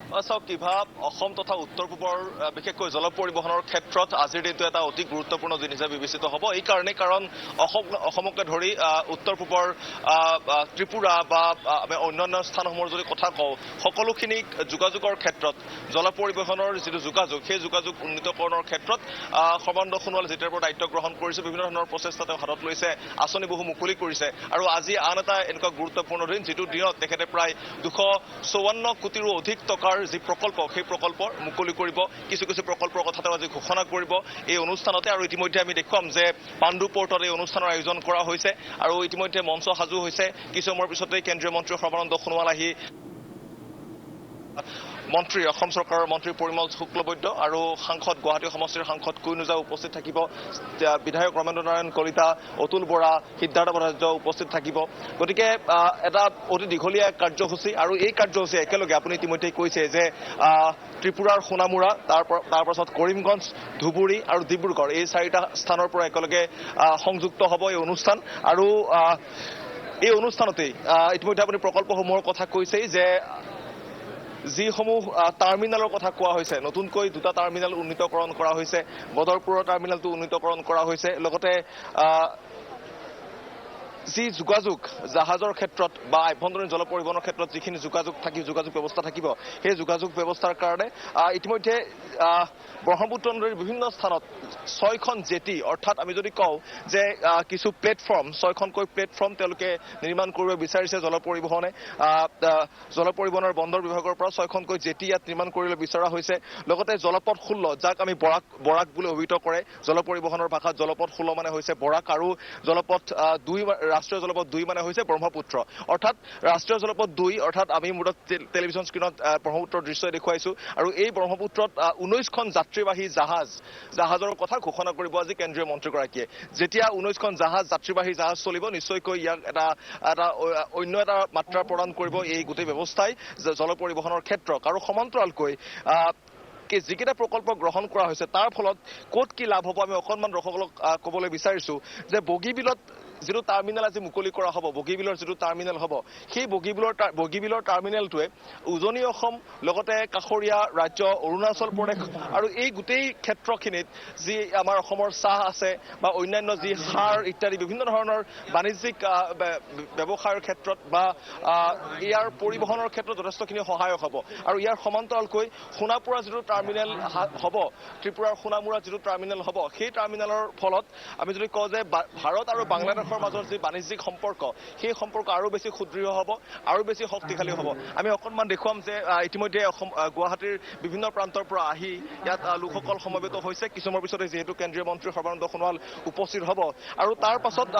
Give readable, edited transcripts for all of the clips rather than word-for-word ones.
চাওক কিভা অসম তথা উত্তৰ পূবৰ বিশেষকৈ জল পৰিবহণৰ ক্ষেত্ৰত আজিৰ দিনটো এটা অতি গুৰুত্বপূৰ্ণ দিন হিচাপে বিবেচিত হ'ব। এই কাৰণেই কাৰণ অসমকে ধৰি উত্তৰ পূবৰ ত্ৰিপুৰা বা আমি অন্যান্য স্থানসমূহৰ যদি কথা কওঁ, সকলোখিনি যোগাযোগৰ ক্ষেত্ৰত জল পৰিবহণৰ যিটো যোগাযোগ, সেই যোগাযোগ উন্নীতকৰণৰ ক্ষেত্ৰত সৰ্বানন্দ সোণোৱালে যেতিয়াৰ পৰা দায়িত্ব গ্ৰহণ কৰিছে, বিভিন্ন ধৰণৰ প্ৰচেষ্টা তেওঁ হাতত লৈছে, আঁচনি বহু মুকলি কৰিছে। আৰু আজি আন এটা এনেকুৱা গুৰুত্বপূৰ্ণ দিন, যিটো দিনত তেখেতে প্ৰায় 254 কোটিৰো অধিক টকাৰ যি প্ৰকল্প, সেই প্ৰকল্প মুকলি কৰিব। কিছু কিছু প্ৰকল্পৰ কথা তেওঁ আজি ঘোষণা কৰিব এই অনুষ্ঠানতে। আৰু ইতিমধ্যে আমি দেখুৱাম যে পাণ্ডু পৰ্টত এই অনুষ্ঠানৰ আয়োজন কৰা হৈছে আৰু ইতিমধ্যে মঞ্চ সাজু হৈছে। কিছু সময়ৰ পিছতেই কেন্দ্ৰীয় মন্ত্ৰী সৰ্বানন্দ সোণোৱাল আহি মন্ত্ৰী, অসম চৰকাৰৰ মন্ত্ৰী পৰিমল শুক্লবৈদ্য আৰু সাংসদ, গুৱাহাটী সমষ্টিৰ সাংসদ কুইন ওজা উপস্থিত থাকিব। বিধায়ক ৰমেন্দ্ৰ নাৰায়ণ কলিতা, অতুল বৰা, সিদ্ধাৰ্থ ভট্টাচাৰ্য উপস্থিত থাকিব। গতিকে এটা অতি দীঘলীয়া কাৰ্যসূচী, আৰু এই কাৰ্যসূচী একেলগে আপুনি ইতিমধ্যে কৈছে যে ত্ৰিপুৰাৰ সোণামুৰা, তাৰ পাছত কৰিমগঞ্জ, ধুবুৰী আৰু ডিব্ৰুগড়, এই চাৰিটা স্থানৰ পৰা একেলগে সংযুক্ত হ'ব এই অনুষ্ঠান। আৰু এই অনুষ্ঠানতেই ইতিমধ্যে আপুনি প্ৰকল্পসমূহৰ কথা কৈছেই যে যিসমূহ টাৰ্মিনেলৰ কথা কোৱা হৈছে, নতুনকৈ 2টা টাৰ্মিনেল উন্নীতকৰণ কৰা হৈছে। বদৰপুৰৰ টাৰ্মিনেলটো উন্নীতকৰণ কৰা হৈছে। লগতে যি যোগাযোগ জাহাজৰ ক্ষেত্ৰত বা আভ্যন্তৰীণ জল পৰিবহণৰ ক্ষেত্ৰত যিখিনি যোগাযোগ ব্যৱস্থা থাকিব, সেই যোগাযোগ ব্যৱস্থাৰ কাৰণে ইতিমধ্যে ব্ৰহ্মপুত্ৰ নদীৰ বিভিন্ন স্থানত 6খন জেটি, অৰ্থাৎ আমি যদি কওঁ যে কিছু প্লেটফৰ্ম, 6খনকৈ প্লেটফৰ্ম তেওঁলোকে নিৰ্মাণ কৰিব বিচাৰিছে জল পৰিবহণৰ বন্দৰ বিভাগৰ পৰা 6খনকৈ জেটি ইয়াত নিৰ্মাণ কৰিবলৈ বিচৰা হৈছে। লগতে জলপথ 16, যাক আমি বৰাক বুলি অভিহিত কৰে, জল পৰিবহণৰ ভাষাত জলপথ 16 মানে হৈছে বৰাক, আৰু জলপথ 2, ৰাষ্ট্ৰীয় জলপথ 2 মানে হৈছে ব্ৰহ্মপুত্ৰ। অৰ্থাৎ ৰাষ্ট্ৰীয় জলপথ 2, অৰ্থাৎ আমি মূৰত টেলিভিছন স্ক্ৰীণত ব্ৰহ্মপুত্ৰৰ দৃশ্য দেখুৱাইছো, আৰু এই ব্ৰহ্মপুত্ৰত 19খন যাত্ৰীবাহী জাহাজৰ কথা ঘোষণা কৰিব আজি কেন্দ্ৰীয় মন্ত্ৰীগৰাকীয়ে। যেতিয়া 19খন যাত্ৰীবাহী জাহাজ চলিব, নিশ্চয়কৈ ইয়াক এটা অন্য এটা মাত্ৰা প্ৰদান কৰিব এই গোটেই ব্যৱস্থাই জল পৰিবহণৰ ক্ষেত্ৰত। আৰু সমান্তৰালকৈ যিকেইটা প্ৰকল্প গ্ৰহণ কৰা হৈছে, তাৰ ফলত ক'ত কি লাভ হ'ব আমি অকণমান দৰ্শকক ক'বলৈ বিচাৰিছো যে বগীবিলত যিটো টাৰ্মিনেল আজি মুকলি কৰা হ'ব, বগীবিলৰ যিটো টাৰ্মিনেল হ'ব, সেই বগীবিলৰ টাৰ্মিনেলটোৱে উজনি অসম, লগতে কাষৰীয়া ৰাজ্য অৰুণাচল প্ৰদেশ আৰু এই গোটেই ক্ষেত্ৰখিনিত যি আমাৰ অসমৰ চাহ আছে বা অন্যান্য যি সাৰ ইত্যাদি বিভিন্ন ধৰণৰ বাণিজ্যিক ব্যৱসায়ৰ ক্ষেত্ৰত বা ইয়াৰ পৰিবহণৰ ক্ষেত্ৰত যথেষ্টখিনি সহায়ক হ'ব। আৰু ইয়াৰ সমান্তৰালকৈ সোণাপুৰা যিটো টাৰ্মিনেল হ'ব, ত্ৰিপুৰাৰ সোণামুৰা যিটো টাৰ্মিনেল হ'ব, সেই টাৰ্মিনেলৰ ফলত আমি যদি কওঁ যে ভাৰত আৰু বাংলাদেশৰ মাজৰ যি বাণিজ্যিক সম্পৰ্ক, সেই সম্পৰ্ক আৰু বেছি সুদৃঢ় হ'ব, আৰু বেছি শক্তিশালী হ'ব। আমি অকণমান দেখুৱাম যে ইতিমধ্যে গুৱাহাটীৰ বিভিন্ন প্ৰান্তৰ পৰা আহি ইয়াত লোকসকল সমবেত হৈছে। কিছু সময়ৰ পিছতে যিহেতু কেন্দ্ৰীয় মন্ত্ৰী সৰ্বানন্দ সোণোৱাল উপস্থিত হ'ব, আৰু তাৰ পাছত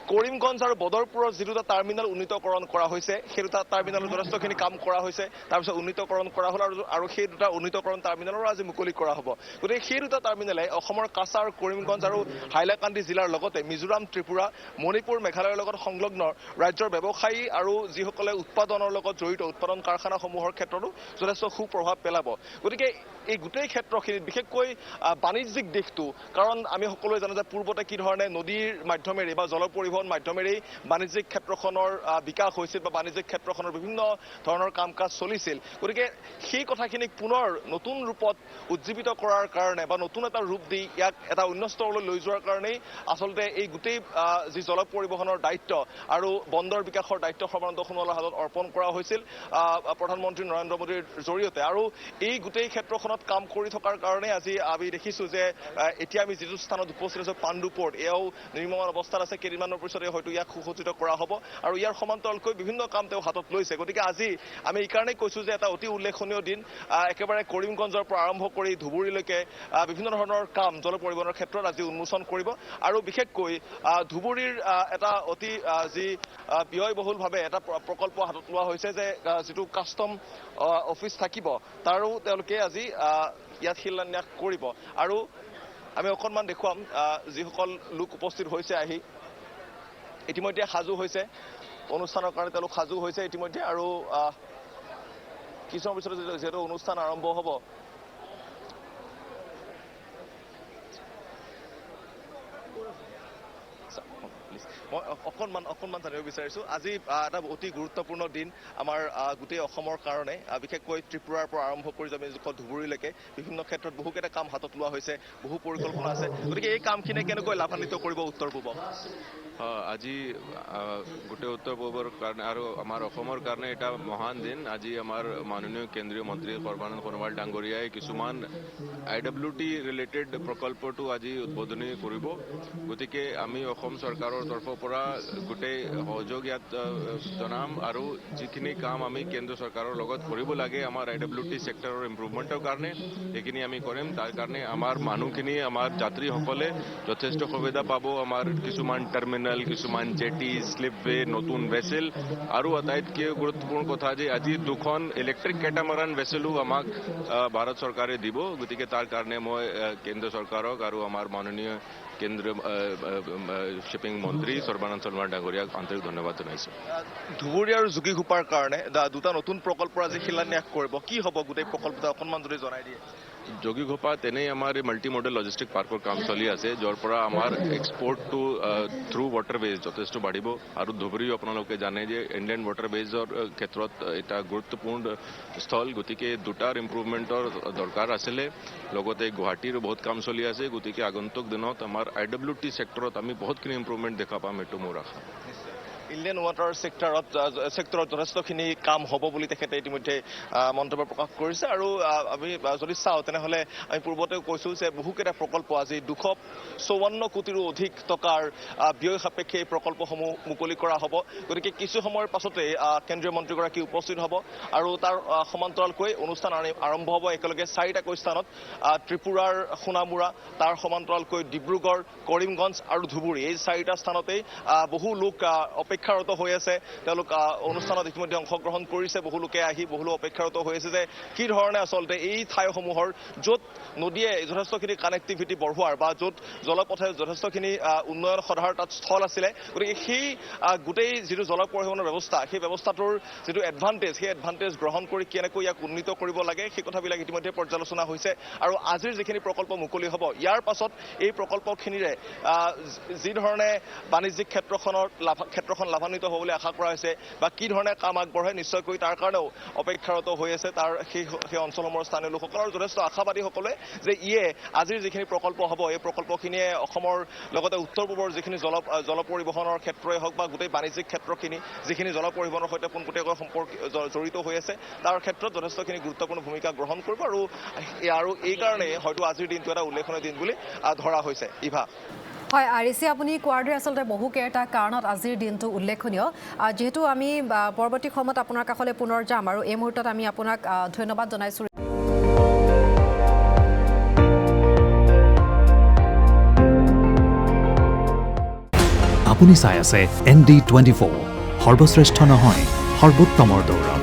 কৰিমগঞ্জ আৰু বদৰপুৰৰ যি 2টা টাৰ্মিনেল উন্নীতকৰণ কৰা হৈছে, সেই 2টা টাৰ্মিনেলত যথেষ্টখিনি কাম কৰা হৈছে। তাৰপিছত উন্নীতকৰণ কৰা হ'ল, আৰু সেই 2টা উন্নীতকৰণ টাৰ্মিনেলৰো আজি মুকলি কৰা হ'ব। গতিকে সেই 2টা টাৰ্মিনেলে অসমৰ কাছাৰ, কৰিমগঞ্জ আৰু হাইলাকান্দি জিলাৰ লগতে মিজোৰাম, ত্ৰিপুৰা, মণিপুৰ, মেঘালয়ৰ লগত সংলগ্ন ৰাজ্যৰ ব্যৱসায়ী আৰু যিসকলে উৎপাদনৰ লগত জড়িত উৎপাদন কাৰখানাসমূহৰ ক্ষেত্ৰতো যথেষ্ট সুপ্ৰভাৱ পেলাব। গতিকে এই গোটেই ক্ষেত্ৰখিনিত বিশেষকৈ বাণিজ্যিক দিশটো, কাৰণ আমি সকলোৱে জানো যে পূৰ্বতে কি ধৰণে নদীৰ মাধ্যমেৰে বা জল পৰিবহণ মাধ্যমেৰেই বাণিজ্যিক ক্ষেত্ৰখনৰ বিকাশ হৈছিল বা বাণিজ্যিক ক্ষেত্ৰখনৰ বিভিন্ন ধৰণৰ কাম কাজ চলিছিল। গতিকে সেই কথাখিনিক পুনৰ নতুন ৰূপত উজ্জীৱিত কৰাৰ কাৰণে বা নতুন এটা ৰূপ দি ইয়াক এটা অন্য স্তৰলৈ লৈ যোৱাৰ কাৰণেই আচলতে এই গোটেই যি জল পৰিবহণৰ দায়িত্ব আৰু বন্দৰ বিকাশৰ দায়িত্ব সৰ্বানন্দ সোণোৱালৰ হাতত অৰ্পণ কৰা হৈছিল প্ৰধানমন্ত্ৰী নৰেন্দ্ৰ মোদীৰ জৰিয়তে। আৰু এই গোটেই ক্ষেত্ৰখনত কাম কৰি থকাৰ কাৰণে আজি আমি দেখিছোঁ যে এতিয়া আমি যিটো স্থানত উপস্থিত আছোঁ, পাণ্ডু পৰ্ট, এয়াও নিৰ্মাণ অৱস্থাত আছে। কেইদিনমানৰ পিছতে হয়তো ইয়াক সুসজ্জিত কৰা হ'ব, আৰু ইয়াৰ সমান্তৰালকৈ বিভিন্ন কাম তেওঁ হাতত লৈছে। গতিকে আজি আমি এইকাৰণেই কৈছোঁ যে এটা অতি উল্লেখনীয় দিন। একেবাৰে কৰিমগঞ্জৰ পৰা আৰম্ভ কৰি ধুবুৰীলৈকে বিভিন্ন ধৰণৰ কাম জল পৰিবহণৰ ক্ষেত্ৰত আজি উন্মোচন কৰিব। আৰু বিশেষকৈ ধুবুৰীৰ এটা অতি যি ব্যয়বহুলভাৱে এটা প্ৰকল্প হাতত লোৱা হৈছে যে যিটো কাষ্টম অফিচ থাকিব, তাৰো তেওঁলোকে আজি ইয়াত শিলান্যাস কৰিব। আৰু আমি অকণমান দেখুৱাম যিসকল লোক উপস্থিত হৈছে আহি ইতিমধ্যে সাজু হৈছে অনুষ্ঠানৰ কাৰণে, তেওঁলোক সাজু হৈছে ইতিমধ্যে। আৰু কিছুমান পিছতে যিহেতু অনুষ্ঠান আৰম্ভ হ'ব, প্লিজ মই অকণমান জানিব বিচাৰিছোঁ আজি এটা অতি গুৰুত্বপূৰ্ণ দিন আমাৰ গোটেই অসমৰ কাৰণে বিশেষকৈ ত্ৰিপুৰাৰ পৰা আৰম্ভ কৰি আমি জোখত ধুবুৰীলৈকে বিভিন্ন ক্ষেত্ৰত বহুকেইটা কাম হাতত লোৱা হৈছে বহু পৰিকল্পনা আছে গতিকে এই কামখিনিয়ে কেনেকৈ লাভান্বিত কৰিব উত্তৰ পূবক আজি গোটেই উত্তৰ পূবৰ কাৰণে আৰু আমাৰ অসমৰ কাৰণে এটা মহান দিন আজি আমাৰ মাননীয় কেন্দ্ৰীয় মন্ত্ৰী সৰ্বানন্দ সোণোৱাল ডাঙৰীয়াই কিছুমান IWT ৰিলেটেড প্ৰকল্পটো আজি উদ্বোধনী কৰিব গতিকে আমি অসম চৰকাৰৰ তৰফৰ পৰা গোটেই সহযোগ ইয়াত জনাম আৰু যিখিনি কাম আমি কেন্দ্ৰ চৰকাৰৰ লগত কৰিব লাগে আমাৰ IWT চেক্টৰৰ ইম্প্ৰুভমেণ্টৰ কাৰণে সেইখিনি আমি কৰিম তাৰ কাৰণে আমাৰ মানুহখিনি আমাৰ যাত্ৰীসকলে যথেষ্ট সুবিধা পাব আমাৰ কিছুমান টাৰ্মিনেল কিছুমান জেটি স্লিপৱে নতুন ভেছেল আৰু আটাইতকৈ গুৰুত্বপূৰ্ণ কথা যে আজি দুখন ইলেক্ট্ৰিক কেটামাৰান ভেছেলো আমাক ভাৰত চৰকাৰে দিব গতিকে তাৰ কাৰণে মই কেন্দ্ৰ চৰকাৰক আৰু আমাৰ মাননীয় কেন্দ্ৰীয় শ্বিপিং মন্ত্ৰী সৰ্বানন্দ সোণোৱাল ডাঙৰীয়াক আন্তৰিক ধন্যবাদ জনাইছোঁ ধুবুৰী আৰু যোগীঘোপাৰ কাৰণে দুটা নতুন প্ৰকল্পৰ আজি শিলান্যাস কৰিব কি হ'ব গোটেই প্ৰকল্পটো অকণমান যদি জনাই দিয়ে যোগীঘোপা তেনেই আমাৰ এই মাল্টি মডেল লজিষ্টিক পাৰ্কৰ কাম চলি আছে য'ৰ পৰা আমাৰ এক্সপৰ্টটো থ্ৰু ৱাটাৰৱেজ যথেষ্ট বাঢ়িব আৰু ধুবুৰী আপোনালোকে জানে যে ইণ্ডিয়ান ৱাটাৰৱেজৰ ক্ষেত্ৰত এটা গুৰুত্বপূৰ্ণ স্থল গতিকে দুটাৰ ইম্প্ৰুভমেণ্টৰ দৰকাৰ আছিলে লগতে গুৱাহাটীৰো বহুত কাম চলি আছে গতিকে আগন্তুক দিনত আমাৰ IWT চেক্টৰত আমি বহুতখিনি ইম্প্ৰুভমেণ্ট দেখা পাম এইটো মোৰ আশা ইণ্ডিয়ান ৱাটাৰ চেক্টৰত যথেষ্টখিনি কাম হ'ব বুলি তেখেতে ইতিমধ্যে মন্তব্য প্ৰকাশ কৰিছে আৰু আমি যদি চাওঁ তেনেহ'লে আমি পূৰ্বতেও কৈছোঁ যে বহুকেইটা প্ৰকল্প আজি 254 কোটিৰো অধিক টকাৰ ব্যয় সাপেক্ষে এই প্ৰকল্পসমূহ মুকলি কৰা হ'ব গতিকে কিছু সময়ৰ পাছতে কেন্দ্ৰীয় মন্ত্ৰীগৰাকী উপস্থিত হ'ব আৰু তাৰ সমান্তৰালকৈ অনুষ্ঠান আৰম্ভ হ'ব একেলগে 4টাকৈ স্থানত ত্ৰিপুৰাৰ সোণামুৰা তাৰ সমান্তৰালকৈ ডিব্ৰুগড় কৰিমগঞ্জ আৰু ধুবুৰী এই 4টা স্থানতেই বহু লোক অপেক্ষাৰত হৈ আছে তেওঁলোক অনুষ্ঠানত ইতিমধ্যে অংশগ্ৰহণ কৰিছে বহু লোকে আহি বহু অপেক্ষাৰত হৈ আছে যে কি ধৰণে আচলতে এই ঠাইসমূহৰ য'ত নদীয়ে যথেষ্টখিনি কানেক্টিভিটি বঢ়োৱাৰ বা য'ত জলপথে যথেষ্টখিনি উন্নয়ন সাধনৰ তাত স্থল আছিলে গতিকে সেই গোটেই যিটো জল পৰিবহণৰ ব্যৱস্থা সেই ব্যৱস্থাটোৰ যিটো এডভান্টেজ সেই এডভান্টেজ গ্ৰহণ কৰি কেনেকৈ ইয়াক উন্নীত কৰিব লাগে সেই কথাবিলাক ইতিমধ্যে পৰ্যালোচনা হৈছে আৰু আজিৰ যিখিনি প্ৰকল্প মুকলি হ'ব ইয়াৰ পাছত এই প্ৰকল্পখিনিৰে যি ধৰণে বাণিজ্যিক ক্ষেত্ৰখন লাভান্বিত হ'ব বুলি আশা কৰা হৈছে বা কি ধৰণে কাম আগবঢ়ে নিশ্চয়কৈ তাৰ কাৰণেও অপেক্ষাৰত হৈ আছে তাৰ সেই অঞ্চলসমূহৰ স্থানীয় লোকসকলৰ যথেষ্ট আশাবাদীসকলে যে ইয়ে আজিৰ যিখিনি প্ৰকল্প হ'ব এই প্ৰকল্পখিনিয়ে অসমৰ লগতে উত্তৰ পূবৰ যিখিনি জল পৰিবহণৰ ক্ষেত্ৰই হওক বা গোটেই বাণিজ্যিক ক্ষেত্ৰখিনি যিখিনি জল পৰিবহণৰ সৈতে পোনপটীয়াকৈ জড়িত হৈ আছে তাৰ ক্ষেত্ৰত যথেষ্টখিনি গুৰুত্বপূৰ্ণ ভূমিকা গ্ৰহণ কৰিব আৰু এই কাৰণে হয়তো আজিৰ দিনটো এটা উল্লেখনীয় দিন বুলি ধৰা হৈছে ইভা হয় আৰিছে আপুনি কোৱাৰ দৰে আচলতে বহুকেইটা কাৰণত আজিৰ দিনটো উল্লেখনীয় যেহেতু আমি পৰৱৰ্তী সময়ত আপোনাৰ কাষলৈ পুনৰ যাম আৰু এই মুহূৰ্তত আমি আপোনাক ধন্যবাদ জনাইছোঁ আপুনি চাই আছে ND24 সৰ্বশ্ৰেষ্ঠ নহয় সৰ্বোত্তমৰ দৌৰ